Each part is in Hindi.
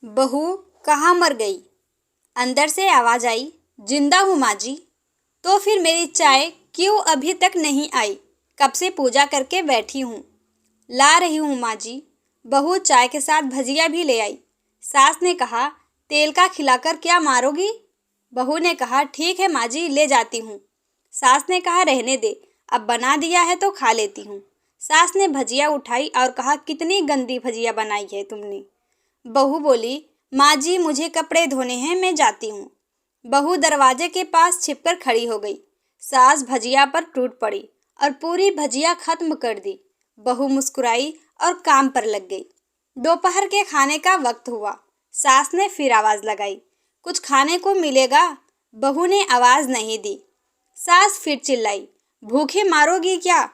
बहू कहाँ मर गई? अंदर से आवाज आई, जिंदा हूँ माँ जी। तो फिर मेरी चाय क्यों अभी तक नहीं आई? कब से पूजा करके बैठी हूँ। ला रही हूँ माँ जी। बहू चाय के साथ भजिया भी ले आई। सास ने कहा, तेल का खिलाकर क्या मारोगी? बहू ने कहा, ठीक है माँ जी, ले जाती हूँ। सास ने कहा, रहने दे, अब बना दिया है तो खा लेती हूँ। सास ने भजिया उठाई और कहा, कितनी गंदी भजिया बनाई है तुमने। बहू बोली, माँ जी मुझे कपड़े धोने हैं, मैं जाती हूँ। बहू दरवाजे के पास छिपकर खड़ी हो गई। सास भजिया पर टूट पड़ी और पूरी भजिया खत्म कर दी। बहू मुस्कुराई और काम पर लग गई। दोपहर के खाने का वक्त हुआ। सास ने फिर आवाज लगाई, कुछ खाने को मिलेगा? बहू ने आवाज नहीं दी। सास फिर चिल्लाई, भूखे मारोगी क्या?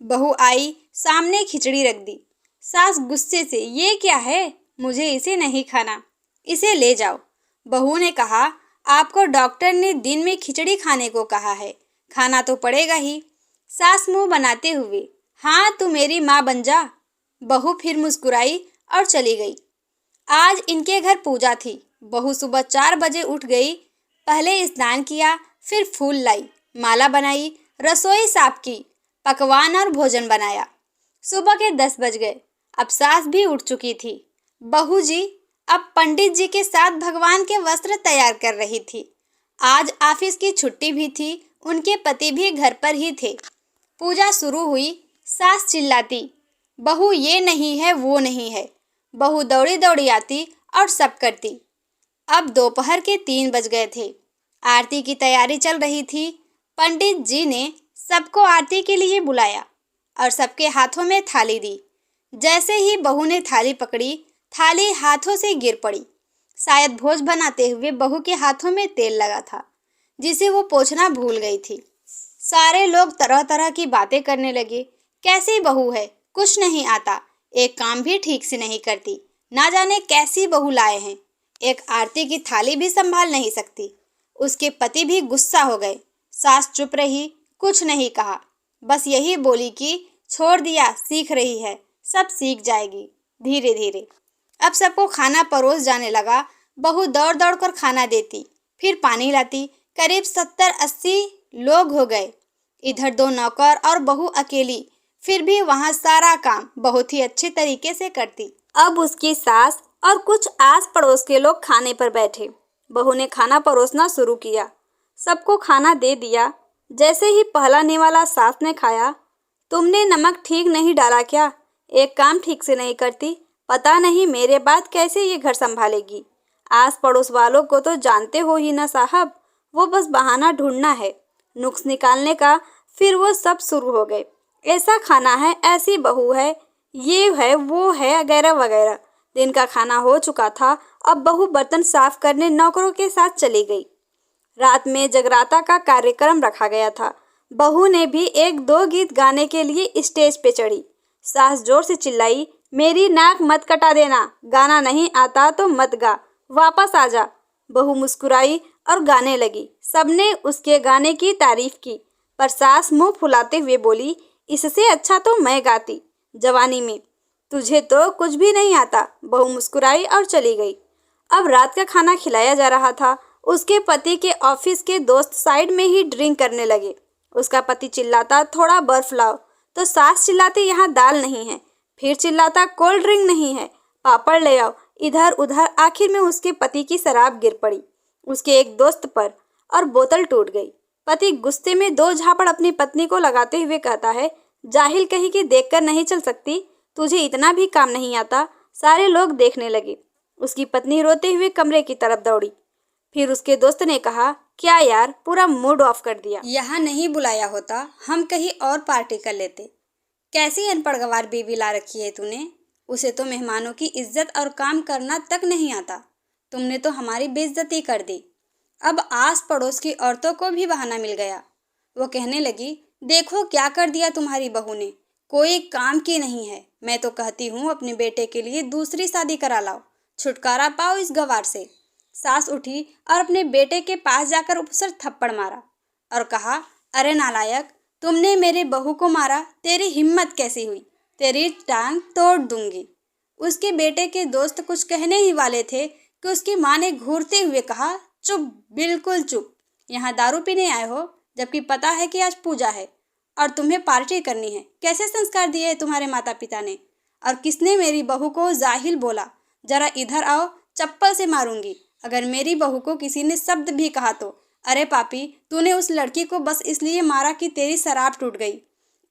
बहू आई, सामने खिचड़ी रख दी। सास गुस्से से, ये क्या है? मुझे इसे नहीं खाना, इसे ले जाओ। बहू ने कहा, आपको डॉक्टर ने दिन में खिचड़ी खाने को कहा है, खाना तो पड़ेगा ही। सास मुंह बनाते हुए, हाँ तू मेरी माँ बन जा। बहू फिर मुस्कुराई और चली गई। आज इनके घर पूजा थी। बहू सुबह 4 बजे उठ गई। पहले स्नान किया, फिर फूल लाई, माला बनाई, रसोई साफ की, पकवान और भोजन बनाया। सुबह के 10 बज गए। अब सास भी उठ चुकी थी। बहू जी अब पंडित जी के साथ भगवान के वस्त्र तैयार कर रही थी। आज ऑफिस की छुट्टी भी थी, उनके पति भी घर पर ही थे। पूजा शुरू हुई। सास चिल्लाती, बहू ये नहीं है, वो नहीं है। बहू दौड़ी दौड़ी आती और सब करती। अब दोपहर के 3 बज गए थे। आरती की तैयारी चल रही थी। पंडित जी ने सबको आरती के लिए बुलाया और सबके हाथों में थाली दी। जैसे ही बहू ने थाली पकड़ी, थाली हाथों से गिर पड़ी। शायद भोज बनाते हुए बहू के हाथों में तेल लगा था, जिसे वो पोंछना भूल गई थी। सारे लोग तरह तरह की बातें करने लगे। कैसी बहू है, कुछ नहीं आता, एक काम भी ठीक से नहीं करती, ना जाने कैसी बहू लाए हैं, एक आरती की थाली भी संभाल नहीं सकती। उसके पति भी गुस्सा हो गए। सास चुप रही, कुछ नहीं कहा, बस यही बोली कि छोड़ दिया, सीख रही है, सब सीख जाएगी धीरे धीरे। अब सबको खाना परोस जाने लगा। बहू दौड़ दौड़ कर खाना देती, फिर पानी लाती। करीब 70-80 लोग हो गए। इधर 2 नौकर और बहू अकेली, फिर भी वहाँ सारा काम बहुत ही अच्छे तरीके से करती। अब उसकी सास और कुछ आस पड़ोस के लोग खाने पर बैठे। बहू ने खाना परोसना शुरू किया। सबको खाना दे दिया। जैसे ही पहला निवाला सास ने खाया, तुमने नमक ठीक नहीं डाला क्या? एक काम ठीक से नहीं करती, पता नहीं मेरे बाद कैसे ये घर संभालेगी। आस पड़ोस वालों को तो जानते हो ही ना साहब, वो बस बहाना ढूंढना है, नुक्स निकालने का। फिर वो सब शुरू हो गए, ऐसा खाना है, ऐसी बहू है, ये है, वो है, वगैरह वगैरह। दिन का खाना हो चुका था। अब बहू बर्तन साफ करने नौकरों के साथ चली गई। रात में जगराता का कार्यक्रम रखा गया था। बहू ने भी 1-2 गीत गाने के लिए स्टेज पे चढ़ी। सास जोर से चिल्लाई, मेरी नाक मत कटा देना, गाना नहीं आता तो मत गा, वापस आ जा। बहू मुस्कुराई और गाने लगी। सबने उसके गाने की तारीफ की, पर सास मुंह फुलाते हुए बोली, इससे अच्छा तो मैं गाती जवानी में, तुझे तो कुछ भी नहीं आता। बहू मुस्कुराई और चली गई। अब रात का खाना खिलाया जा रहा था। उसके पति के ऑफिस के दोस्त साइड में ही ड्रिंक करने लगे। उसका पति चिल्लाता, थोड़ा बर्फ लाओ, तो सास चिल्लाती, यहाँ दाल नहीं है। फिर चिल्लाता, कोल्ड ड्रिंक नहीं है, पापड़ ले आओ। इधर उधर, आखिर में उसके पति की शराब गिर पड़ी उसके एक दोस्त पर और बोतल टूट गई। पति गुस्से में 2 झापड़ अपनी पत्नी को लगाते हुए कहता है, जाहिल कहीं की, देखकर नहीं चल सकती, तुझे इतना भी काम नहीं आता। सारे लोग देखने लगे। उसकी पत्नी रोते हुए कमरे की तरफ दौड़ी। फिर उसके दोस्त ने कहा, क्या यार, पूरा मूड ऑफ कर दिया। यहाँ नहीं बुलाया होता, हम कहीं और पार्टी कर लेते। कैसी अनपढ़ गंवार बीवी ला रखी है तूने, उसे तो मेहमानों की इज्जत और काम करना तक नहीं आता। तुमने तो हमारी बेइज्जती कर दी। अब आस पड़ोस की औरतों को भी बहाना मिल गया। वो कहने लगी, देखो क्या कर दिया तुम्हारी बहू ने, कोई काम की नहीं है। मैं तो कहती हूँ अपने बेटे के लिए दूसरी शादी करा लाओ, छुटकारा पाओ इस गंवार से। सास उठी और अपने बेटे के पास जाकर उस पर थप्पड़ मारा और कहा, अरे नालायक, तुमने मेरे बहू को मारा, तेरी हिम्मत कैसी हुई, तेरी टांग तोड़ दूंगी। उसके बेटे के दोस्त कुछ कहने ही वाले थे कि उसकी माँ ने घूरते हुए कहा, चुप, बिल्कुल चुप। यहाँ दारू पीने आए हो, जबकि पता है कि आज पूजा है और तुम्हें पार्टी करनी है। कैसे संस्कार दिए हैं तुम्हारे माता पिता ने? और किसने मेरी बहू को जाहिल बोला? जरा इधर आओ, चप्पल से मारूंगी अगर मेरी बहू को किसी ने शब्द भी कहा तो। अरे पापी, तूने उस लड़की को बस इसलिए मारा कि तेरी शराब टूट गई।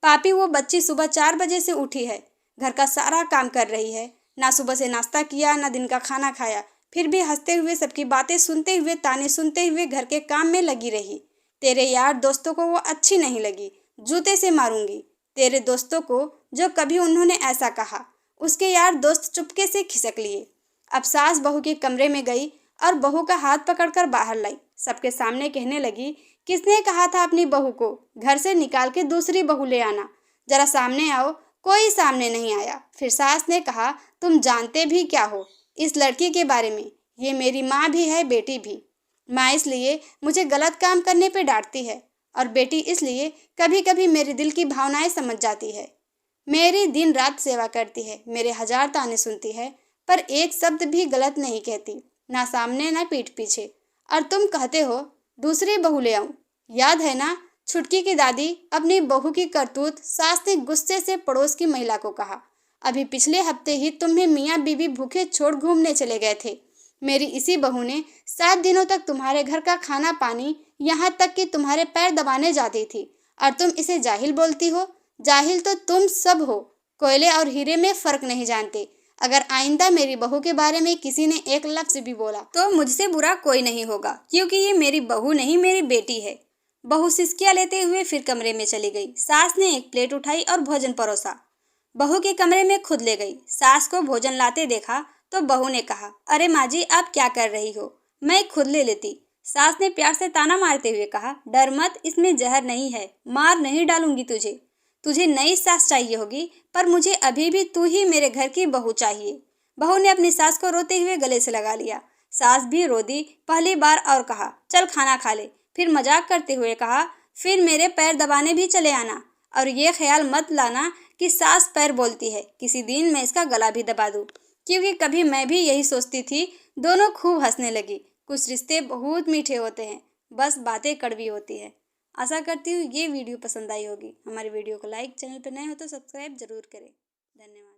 पापी, वो बच्ची सुबह 4 बजे से उठी है, घर का सारा काम कर रही है, ना सुबह से नाश्ता किया ना दिन का खाना खाया, फिर भी हंसते हुए सबकी बातें सुनते हुए ताने सुनते हुए घर के काम में लगी रही। तेरे यार दोस्तों को वो अच्छी नहीं लगी, जूते से मारूंगी। तेरे दोस्तों को जो कभी उन्होंने ऐसा कहा। उसके यार दोस्त चुपके से खिसक लिए। अब सास बहू के कमरे में गई और बहू का हाथ पकड़कर बाहर लाई। सबके सामने कहने लगी, किसने कहा था अपनी बहू को घर से निकाल के दूसरी बहू ले आना? जरा सामने आओ। कोई सामने नहीं आया। फिर सास ने कहा, तुम जानते भी क्या हो इस लड़की के बारे में? ये मेरी माँ भी है, बेटी भी। माँ इसलिए मुझे गलत काम करने पे डांटती है और बेटी इसलिए कभी कभी मेरे दिल की भावनाएं समझ जाती है। मेरी दिन रात सेवा करती है, मेरे 1000 ताने सुनती है, पर एक शब्द भी गलत नहीं कहती, ना सामने ना पीठ पीछे। और तुम कहते हो दूसरी बहू ले आऊं। याद है ना छुटकी की दादी? अपनी बहू की करतूत सास ने गुस्से से पड़ोस की महिला को कहा। अभी पिछले हफ्ते ही तुम्हें मियाँ बीवी भूखे छोड़ घूमने चले गए थे। मेरी इसी बहू ने 7 दिनों तक तुम्हारे घर का खाना पानी, यहाँ तक कि तुम्हारे पैर दबाने जाती थी, और तुम इसे जाहिल बोलती हो। जाहिल तो तुम सब हो, कोयले और हीरे में फर्क नहीं जानते। अगर आइंदा मेरी बहू के बारे में किसी ने एक लफ्ज भी बोला तो मुझसे बुरा कोई नहीं होगा, क्योंकि ये मेरी बहू नहीं, मेरी बेटी है। बहू सिसकियां लेते हुए फिर कमरे में चली गई। सास ने एक प्लेट उठाई और भोजन परोसा। बहू के कमरे में खुद ले गई। सास को भोजन लाते देखा तो बहू ने कहा, अरे माँ जी, आप क्या कर रही हो? मैं खुद ले लेती। सास ने प्यार से ताना मारते हुए कहा, डर मत, इसमें जहर नहीं है, मार नहीं डालूंगी तुझे। तुझे नई सास चाहिए होगी, पर मुझे अभी भी तू ही मेरे घर की बहू चाहिए। बहू ने अपनी सास को रोते हुए गले से लगा लिया। सास भी रो दी पहली बार और कहा, चल खाना खा ले। फिर मजाक करते हुए कहा, फिर मेरे पैर दबाने भी चले आना, और ये ख्याल मत लाना कि सास पैर बोलती है, किसी दिन मैं इसका गला भी दबा दूं। क्योंकि कभी मैं भी यही सोचती थी। दोनों खूब हंसने लगी। कुछ रिश्ते बहुत मीठे होते हैं, बस बातें कड़वी होती है। आशा करती हूँ ये वीडियो पसंद आई होगी। हमारे वीडियो को लाइक, चैनल पर नए हो तो सब्सक्राइब जरूर करें। धन्यवाद।